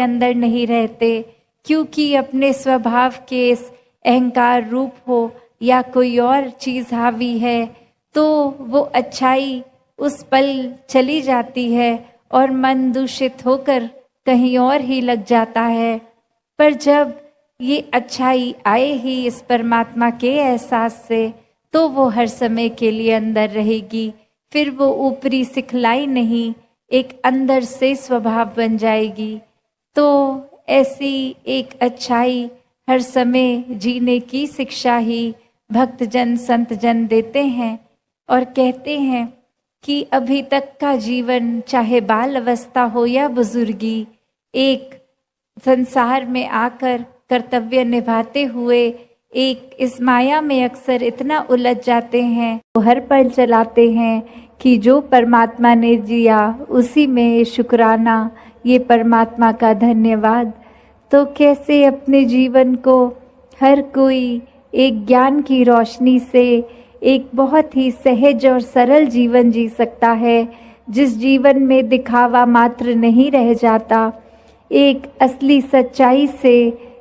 अंदर नहीं रहते, क्योंकि अपने स्वभाव के इस अहंकार रूप हो या कोई और चीज हावी है, तो वो अच्छाई उस पल चली जाती है और मन दूषित होकर कहीं और ही लग जाता है। पर जब ये अच्छाई आए ही इस परमात्मा के एहसास से, तो वो हर समय के लिए अंदर रहेगी। फिर वो ऊपरी सिखलाई नहीं, एक अंदर से स्वभाव बन जाएगी। तो ऐसी एक अच्छाई हर समय जीने की शिक्षा ही भक्तजन संतजन देते हैं और कहते हैं कि अभी तक का जीवन, चाहे बाल अवस्था हो या बुजुर्गी, एक संसार में आकर कर्तव्य निभाते हुए एक इस माया में अक्सर इतना उलझ जाते हैं, तो हर पल चलाते हैं कि जो परमात्मा ने दिया उसी में शुक्राना, ये परमात्मा का धन्यवाद। तो कैसे अपने जीवन को हर कोई एक ज्ञान की रोशनी से एक बहुत ही सहज और सरल जीवन जी सकता है, जिस जीवन में दिखावा मात्र नहीं रह जाता, एक असली सच्चाई से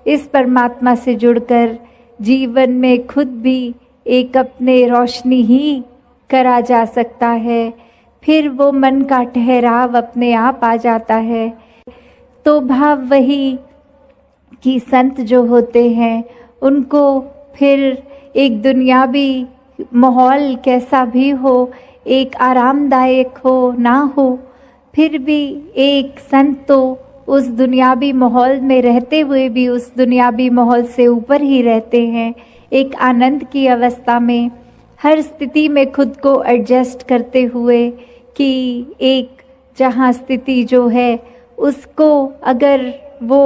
इस परमात्मा से जुड़कर जीवन में खुद भी एक अपने रोशनी ही करा जा सकता है। फिर वो मन का ठहराव अपने आप आ जाता है। तो भाव वही कि संत जो होते हैं उनको फिर एक दुनियावी माहौल कैसा भी हो, एक आरामदायक हो ना हो, फिर भी एक संत तो उस दुनियावी माहौल में रहते हुए भी उस दुनियावी माहौल से ऊपर ही रहते हैं। एक आनंद की अवस्था में हर स्थिति में खुद को एडजस्ट करते हुए कि एक जहाँ स्थिति जो है उसको अगर वो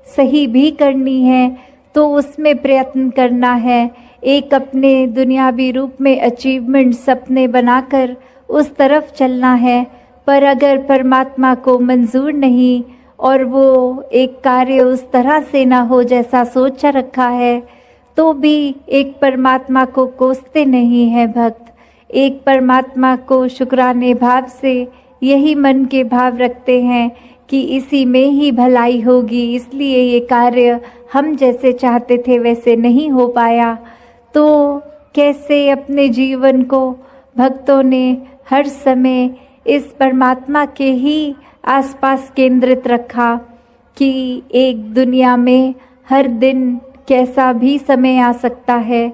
सही भी करनी है तो उसमें प्रयत्न करना है, एक अपने दुनियावी रूप में अचीवमेंट सपने बनाकर उस तरफ चलना है। पर अगर परमात्मा को मंजूर नहीं और वो एक कार्य उस तरह से ना हो जैसा सोचा रखा है, तो भी एक परमात्मा को कोसते नहीं है भक्त, एक परमात्मा को शुक्राने भाव से यही मन के भाव रखते हैं कि इसी में ही भलाई होगी, इसलिए ये कार्य हम जैसे चाहते थे वैसे नहीं हो पाया। तो कैसे अपने जीवन को भक्तों ने हर समय इस परमात्मा के ही आसपास केंद्रित रखा कि एक दुनिया में हर दिन कैसा भी समय आ सकता है,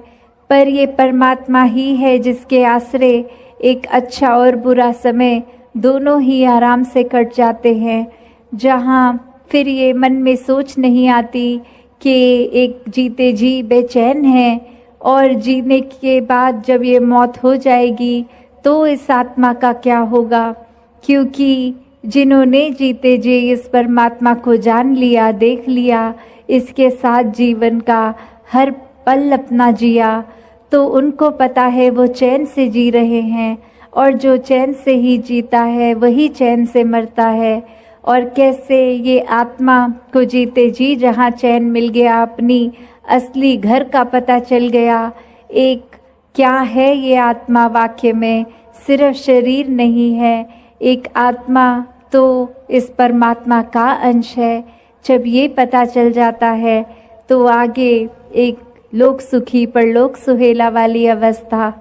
पर ये परमात्मा ही है जिसके आश्रय एक अच्छा और बुरा समय दोनों ही आराम से कट जाते हैं। जहाँ फिर ये मन में सोच नहीं आती कि एक जीते जी बेचैन है और जीने के बाद जब ये मौत हो जाएगी तो इस आत्मा का क्या होगा, क्योंकि जिन्होंने जीते जी इस परमात्मा को जान लिया, देख लिया, इसके साथ जीवन का हर पल अपना जिया, तो उनको पता है वो चैन से जी रहे हैं, और जो चैन से ही जीता है वही चैन से मरता है। और कैसे ये आत्मा को जीते जी जहाँ चैन मिल गया, अपनी असली घर का पता चल गया, एक क्या है ये आत्मा, वाक्य में सिर्फ शरीर नहीं है, एक आत्मा तो इस परमात्मा का अंश है। जब ये पता चल जाता है तो आगे एक लोक सुखी परलोक सुहेला वाली अवस्था।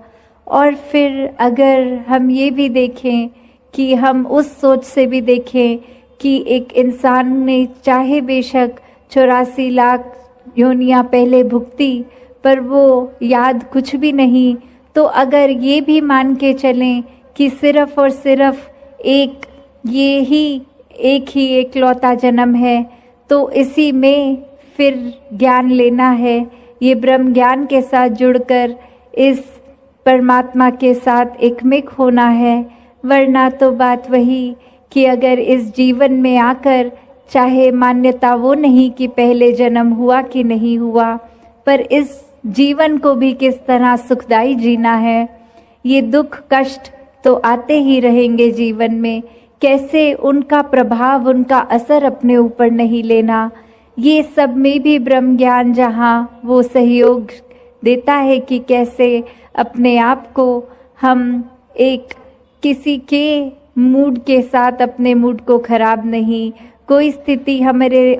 और फिर अगर हम ये भी देखें कि हम उस सोच से भी देखें कि एक इंसान ने चाहे बेशक 84 लाख योनियाँ पहले भुगती, पर वो याद कुछ भी नहीं, तो अगर ये भी मान के चलें कि सिर्फ और सिर्फ ये ही एक ही एकलौता जन्म है, तो इसी में फिर ज्ञान लेना है, ये ब्रह्म ज्ञान के साथ जुड़कर इस परमात्मा के साथ एकमिक होना है। वरना तो बात वही कि अगर इस जीवन में आकर, चाहे मान्यता वो नहीं कि पहले जन्म हुआ कि नहीं हुआ, पर इस जीवन को भी किस तरह सुखदाई जीना है। ये दुख कष्ट तो आते ही रहेंगे जीवन में, कैसे उनका प्रभाव, उनका असर अपने ऊपर नहीं लेना, ये सब में भी ब्रह्म ज्ञान जहाँ वो सहयोग देता है कि कैसे अपने आप को हम एक किसी के मूड के साथ अपने मूड को खराब नहीं, कोई स्थिति हमारे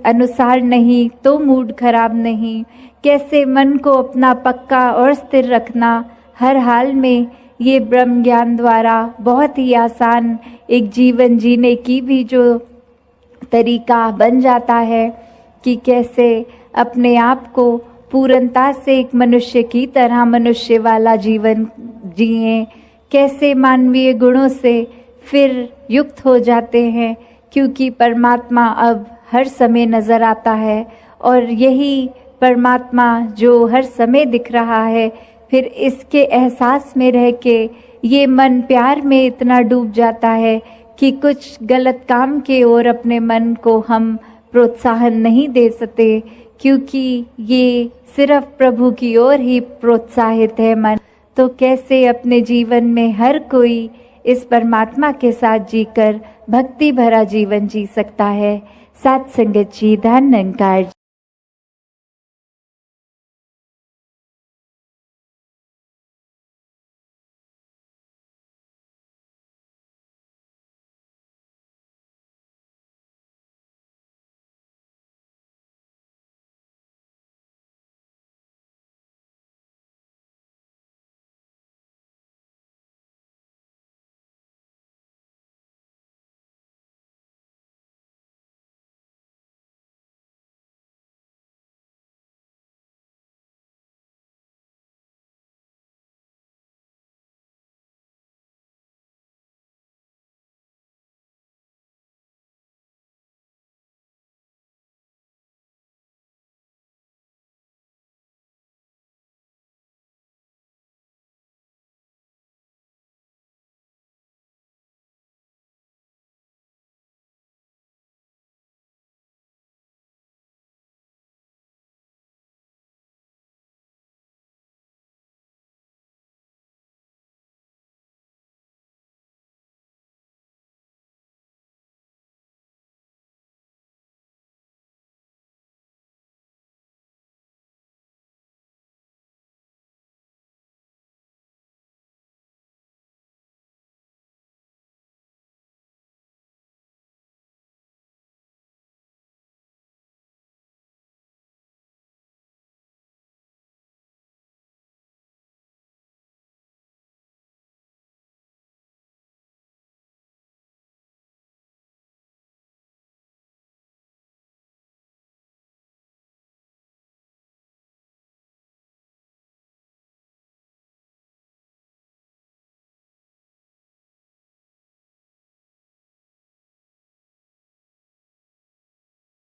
अनुसार नहीं तो मूड खराब नहीं। कैसे मन को अपना पक्का और स्थिर रखना हर हाल में, ये ब्रह्म ज्ञान द्वारा बहुत ही आसान एक जीवन जीने की भी जो तरीका बन जाता है कि कैसे अपने आप को पूर्णता से एक मनुष्य की तरह मनुष्य वाला जीवन जिए, कैसे मानवीय गुणों से फिर युक्त हो जाते हैं, क्योंकि परमात्मा अब हर समय नज़र आता है और यही परमात्मा जो हर समय दिख रहा है, फिर इसके एहसास में रह के ये मन प्यार में इतना डूब जाता है कि कुछ गलत काम के ओर अपने मन को हम प्रोत्साहन नहीं दे सकते, क्योंकि ये सिर्फ प्रभु की ओर ही प्रोत्साहित है मन। तो कैसे अपने जीवन में हर कोई इस परमात्मा के साथ जीकर भक्ति भरा जीवन जी सकता है। साथ संगत जी, धन निरंकार।